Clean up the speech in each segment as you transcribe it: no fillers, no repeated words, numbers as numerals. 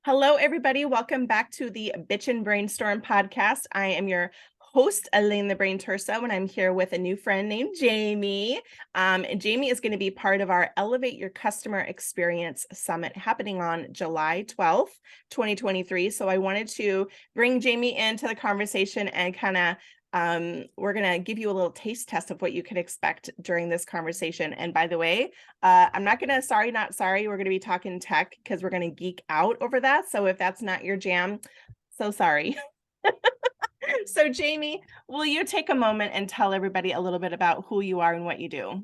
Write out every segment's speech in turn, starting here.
Hello, everybody. Welcome back to the Bitch and Brainstorm podcast. I am your host, Elaine the Brain Terso, and I'm here with a new friend named Jamie. Jamie is going to be part of our Elevate Your Customer Experience Summit happening on July 12th, 2023. So I wanted to bring Jamie into the conversation and kind of we're going to give you a little taste test of what you can expect during this conversation. And by the way, I'm not going to, sorry, not sorry, we're going to be talking tech because we're going to geek out over that. So if that's not your jam, so sorry. So Jamie, will you take a moment and tell everybody a little bit about who you are and what you do?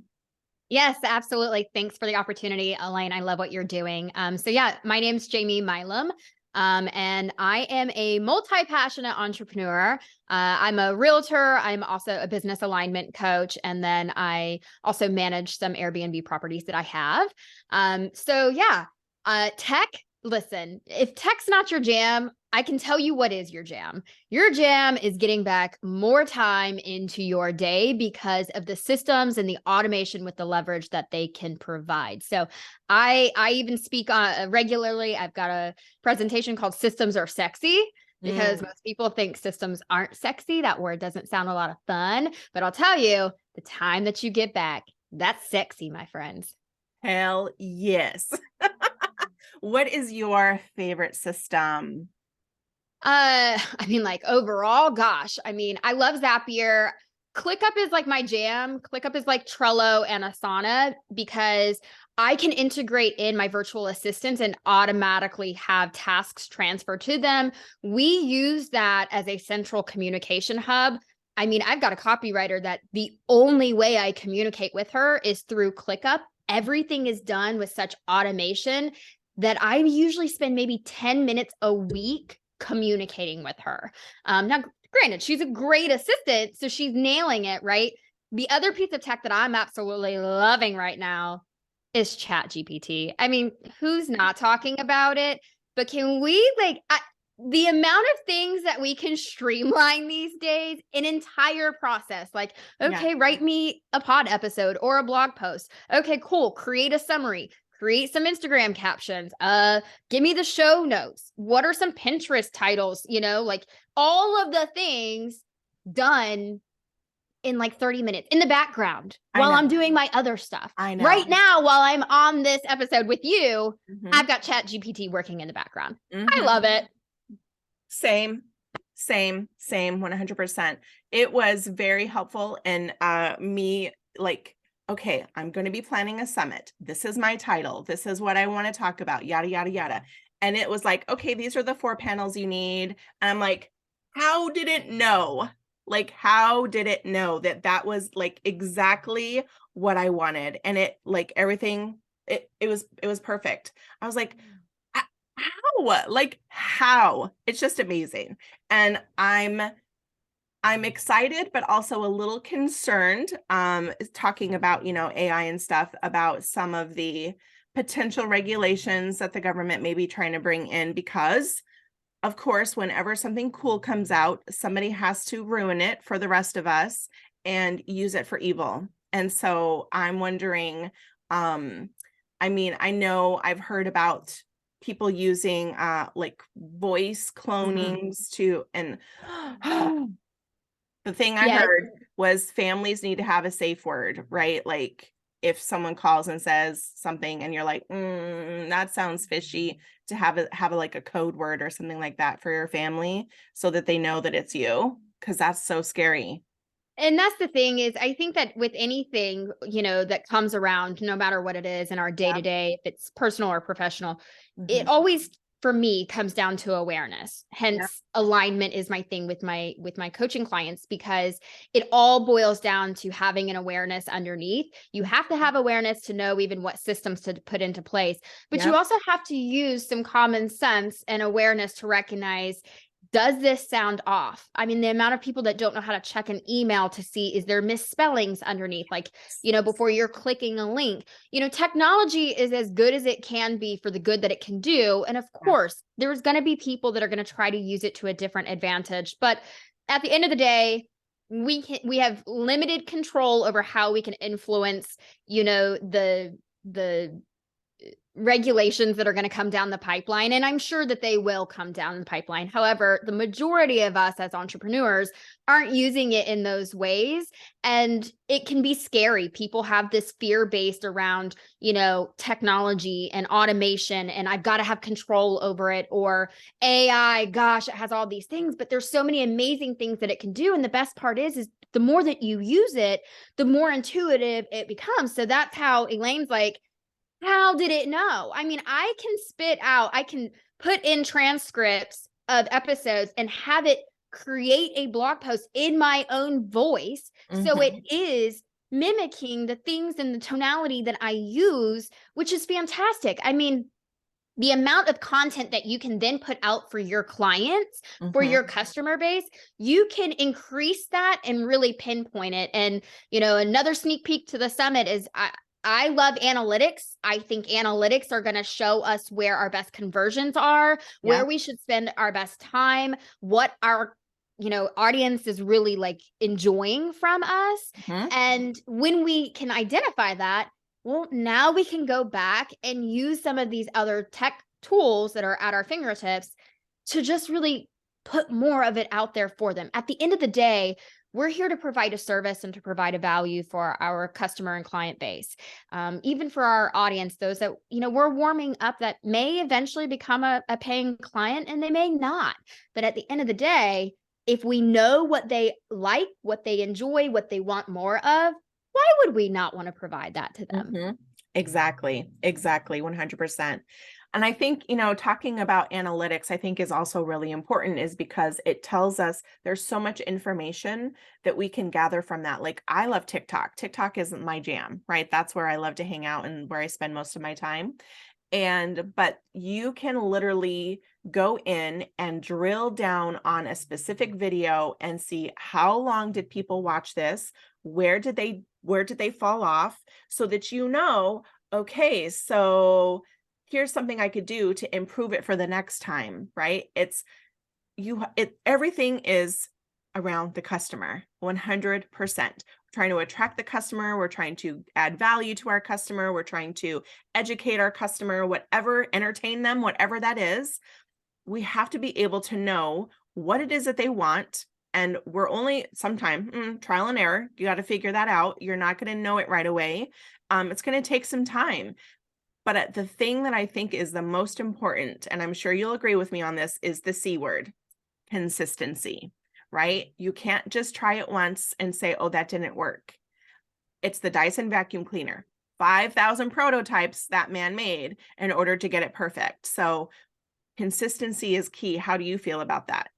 Yes, absolutely. Thanks for the opportunity, Elaine. I love what you're doing. My name's Jamie Milam. And I am a multi-passionate entrepreneur. I'm a realtor. I'm also a business alignment coach. And then I also manage some Airbnb properties that I have. Tech, listen, if tech's not your jam, I can tell you what is your jam. Your jam is getting back more time into your day because of the systems and the automation with the leverage that they can provide. So I even speak regularly. I've got a presentation called Systems Are Sexy because most people think systems aren't sexy. That word doesn't sound a lot of fun, but I'll tell you, the time that you get back, that's sexy, my friends. Hell yes. What is your favorite system? Overall, gosh, I love Zapier. ClickUp is like my jam. ClickUp is like Trello and Asana because I can integrate in my virtual assistants and automatically have tasks transferred to them. We use that as a central communication hub. I've got a copywriter that the only way I communicate with her is through ClickUp. Everything is done with such automation that I usually spend maybe 10 minutes a week communicating with her. Now, granted, she's a great assistant, so she's nailing it, right? The other piece of tech that I'm absolutely loving right now is ChatGPT. Who's not talking about it? But can we the amount of things that we can streamline these days, an entire process, okay, write me a pod episode or a blog post. Okay, cool. Create a summary, create some Instagram captions, give me the show notes. What are some Pinterest titles? All of the things done in 30 minutes in the background while I'm doing my other stuff. I know. Right now, while I'm on this episode with you, I've got ChatGPT working in the background. I love it. Same, 100%. It was very helpful in me okay, I'm going to be planning a summit. This is my title. This is what I want to talk about, yada, yada, yada. And it was like, okay, these are the 4 panels you need. And I'm like, how did it know? How did it know that that was exactly what I wanted? And it everything, it was perfect. I was like, how? It's just amazing. And I'm excited, but also a little concerned, talking about, AI and stuff, about some of the potential regulations that the government may be trying to bring in, because of course, whenever something cool comes out, somebody has to ruin it for the rest of us and use it for evil. And so I'm wondering, I know I've heard about people using voice clonings to, and the thing I heard was families need to have a safe word, right? If someone calls and says something and you're like, that sounds fishy, to have a code word or something like that for your family so that they know that it's you, because that's so scary. And that's the thing is, I think that with anything, that comes around, no matter what it is in our day-to-day, if it's personal or professional, it always, for me, comes down to awareness. Hence, alignment is my thing with my coaching clients, because it all boils down to having an awareness underneath. You have to have awareness to know even what systems to put into place, but you also have to use some common sense and awareness to recognize, does this sound off? The amount of people that don't know how to check an email to see, is there misspellings underneath? Before you're clicking a link, technology is as good as it can be for the good that it can do. And of course, there's going to be people that are going to try to use it to a different advantage. But at the end of the day, we have limited control over how we can influence, the regulations that are going to come down the pipeline. And I'm sure that they will come down the pipeline. However, the majority of us as entrepreneurs aren't using it in those ways. And it can be scary. People have this fear based around, technology and automation, and I've got to have control over it, or AI, gosh, it has all these things, but there's so many amazing things that it can do. And the best part is the more that you use it, the more intuitive it becomes. So that's how Elaine's like, how did it know? I mean, I can put in transcripts of episodes and have it create a blog post in my own voice. So it is mimicking the things and the tonality that I use, which is fantastic. I mean, the amount of content that you can then put out for your clients, for your customer base, you can increase that and really pinpoint it. And, another sneak peek to the summit is I love analytics. I think analytics are going to show us where our best conversions are, where we should spend our best time, what our audience is really like enjoying from us. And when we can identify that, well, now we can go back and use some of these other tech tools that are at our fingertips to just really put more of it out there for them. At the end of the day, we're here to provide a service and to provide a value for our customer and client base. Even for our audience, those that, we're warming up that may eventually become a paying client, and they may not. But at the end of the day, if we know what they like, what they enjoy, what they want more of, why would we not want to provide that to them? Exactly. 100%. And I think, talking about analytics, I think is also really important, is because it tells us there's so much information that we can gather from that. Like, I love TikTok. TikTok isn't my jam, right? That's where I love to hang out and where I spend most of my time. But you can literally go in and drill down on a specific video and see how long did people watch this? Where did they fall off? So that okay, so here's something I could do to improve it for the next time, right? Everything is around the customer, 100%. We're trying to attract the customer. We're trying to add value to our customer. We're trying to educate our customer, entertain them, whatever that is. We have to be able to know what it is that they want. And we're only sometime trial and error. You got to figure that out. You're not going to know it right away. It's going to take some time. But the thing that I think is the most important, and I'm sure you'll agree with me on this, is the C word, consistency, right? You can't just try it once and say, oh, that didn't work. It's the Dyson vacuum cleaner, 5,000 prototypes that man made in order to get it perfect. So consistency is key. How do you feel about that?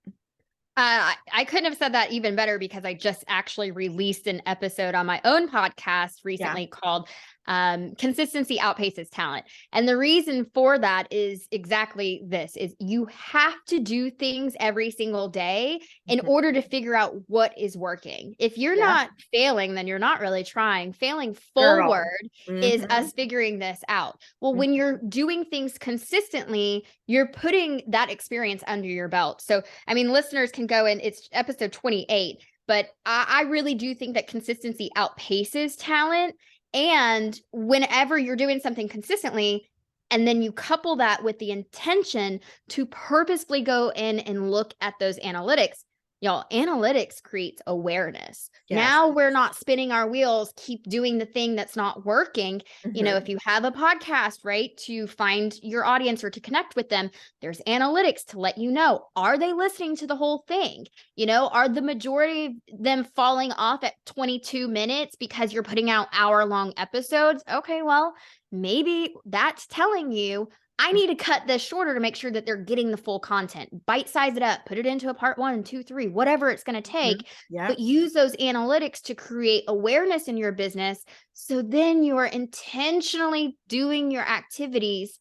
I couldn't have said that even better, because I just actually released an episode on my own podcast recently called Consistency Outpaces Talent. And the reason for that is exactly this: is you have to do things every single day in order to figure out what is working. If you're not failing, then you're not really trying. Failing forward is us figuring this out. Well, when you're doing things consistently, you're putting that experience under your belt. So, I mean, listeners can go in, it's episode 28, but I really do think that consistency outpaces talent. And whenever you're doing something consistently, and then you couple that with the intention to purposefully go in and look at those analytics, y'all, analytics creates awareness. Yes. Now we're not spinning our wheels, keep doing the thing that's not working. If you have a podcast, right, to find your audience or to connect with them, there's analytics to let you know, are they listening to the whole thing? Are the majority of them falling off at 22 minutes because you're putting out hour-long episodes? Okay, well, maybe that's telling you, I need to cut this shorter to make sure that they're getting the full content. Bite size it up, put it into a part 1, 2, 3, whatever it's going to take. But use those analytics to create awareness in your business. So then you are intentionally doing your activities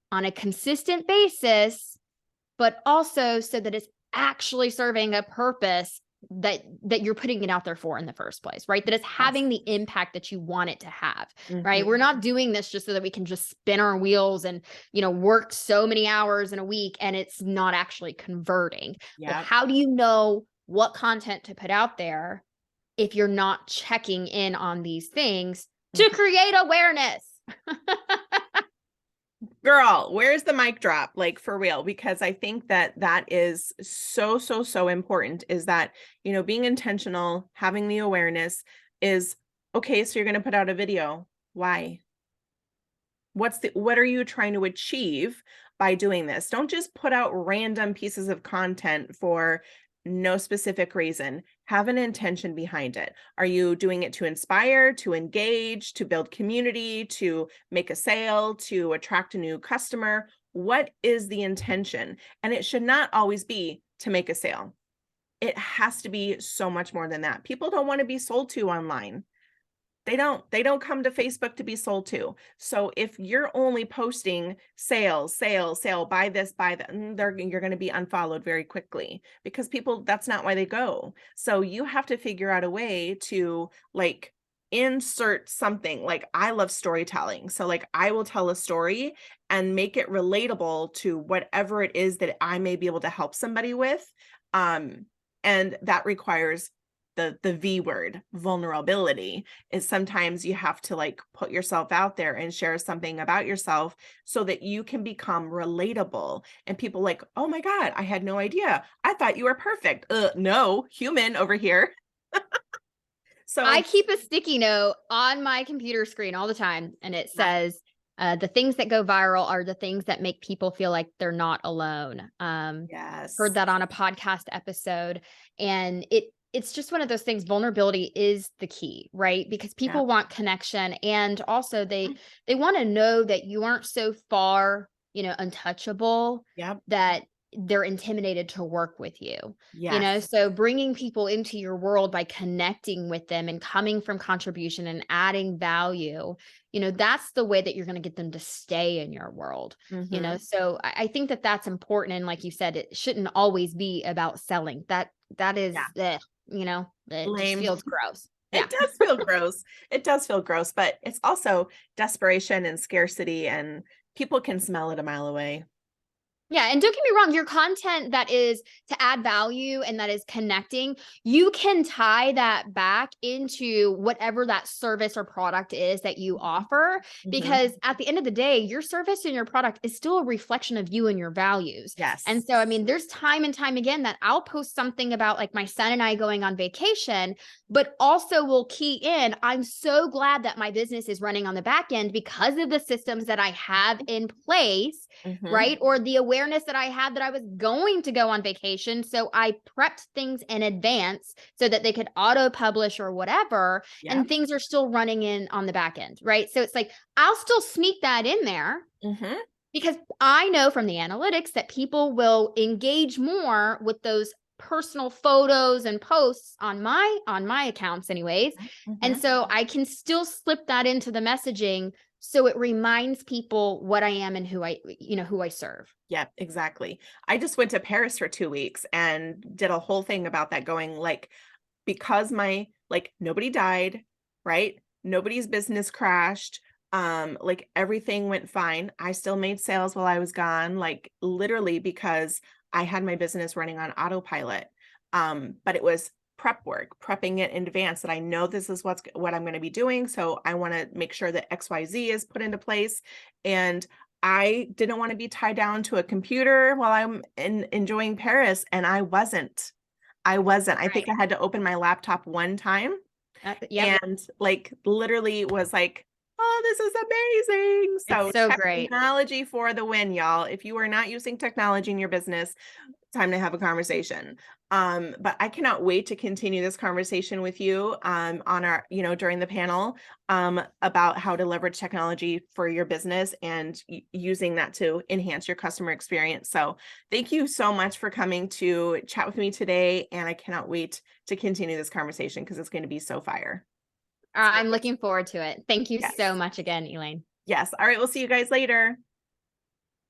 on a consistent basis, but also so that it's actually serving a purpose that you're putting it out there for in the first place, right? That it's having the impact that you want it to have, right? We're not doing this just so that we can just spin our wheels and, work so many hours in a week and it's not actually converting. Well, how do you know what content to put out there if you're not checking in on these things to create awareness? Girl, where's the mic drop? Like for real, because I think that that is so, so, so important is that, being intentional, having the awareness is okay. So you're going to put out a video. Why? What are you trying to achieve by doing this? Don't just put out random pieces of content for no specific reason. Have an intention behind it. Are you doing it to inspire, to engage, to build community, to make a sale, to attract a new customer? What is the intention? And it should not always be to make a sale. It has to be so much more than that. People don't want to be sold to online. They don't come to Facebook to be sold to. So if you're only posting sales, sale, buy this, buy that, you're going to be unfollowed very quickly because people, that's not why they go. So you have to figure out a way to like insert something. Like I love storytelling. So like I will tell a story and make it relatable to whatever it is that I may be able to help somebody with. And that requires the V word, vulnerability, is sometimes you have to like put yourself out there and share something about yourself so that you can become relatable and people like, oh my God, I had no idea. I thought you were perfect. No, human over here. So I keep a sticky note on my computer screen all the time, and it says, the things that go viral are the things that make people feel like they're not alone. yes. Heard that on a podcast episode, and it's just one of those things. Vulnerability is the key, right? Because people want connection, and also they want to know that you aren't so far, untouchable that they're intimidated to work with you. So bringing people into your world by connecting with them and coming from contribution and adding value, that's the way that you're going to get them to stay in your world. So I think that that's important. And like you said, it shouldn't always be about selling. That is it just feels gross. It does feel gross. It does feel gross, but it's also desperation and scarcity, and people can smell it a mile away. Yeah. And don't get me wrong, your content that is to add value and that is connecting, you can tie that back into whatever that service or product is that you offer. Because at the end of the day, your service and your product is still a reflection of you and your values. Yes. And so, I mean, there's time and time again that I'll post something about like my son and I going on vacation, but also will key in, I'm so glad that my business is running on the back end because of the systems that I have in place, right? Or the awareness that I had that I was going to go on vacation. So I prepped things in advance so that they could auto publish or whatever. And things are still running in on the back end, right? So it's like, I'll still sneak that in there because I know from the analytics that people will engage more with those personal photos and posts on my accounts anyways. And so I can still slip that into the messaging so it reminds people what I am and who I serve. Yeah, exactly. I just went to Paris for 2 weeks and did a whole thing about that, going like, because nobody died, right? Nobody's business crashed. Like everything went fine. I still made sales while I was gone, like literally because I had my business running on autopilot. But it was prep work, prepping it in advance, that I know this is what I'm going to be doing. So I want to make sure that XYZ is put into place. And I didn't want to be tied down to a computer while I'm enjoying Paris. And I wasn't. I think I had to open my laptop one time and like literally was like, oh, this is amazing. So so great. Technology for the win, y'all. If you are not using technology in your business, time to have a conversation. But I cannot wait to continue this conversation with you on our, during the panel about how to leverage technology for your business and using that to enhance your customer experience. So thank you so much for coming to chat with me today. And I cannot wait to continue this conversation because it's going to be so fire. I'm looking forward to it. Thank you so much again, Elaine. Yes. All right. We'll see you guys later.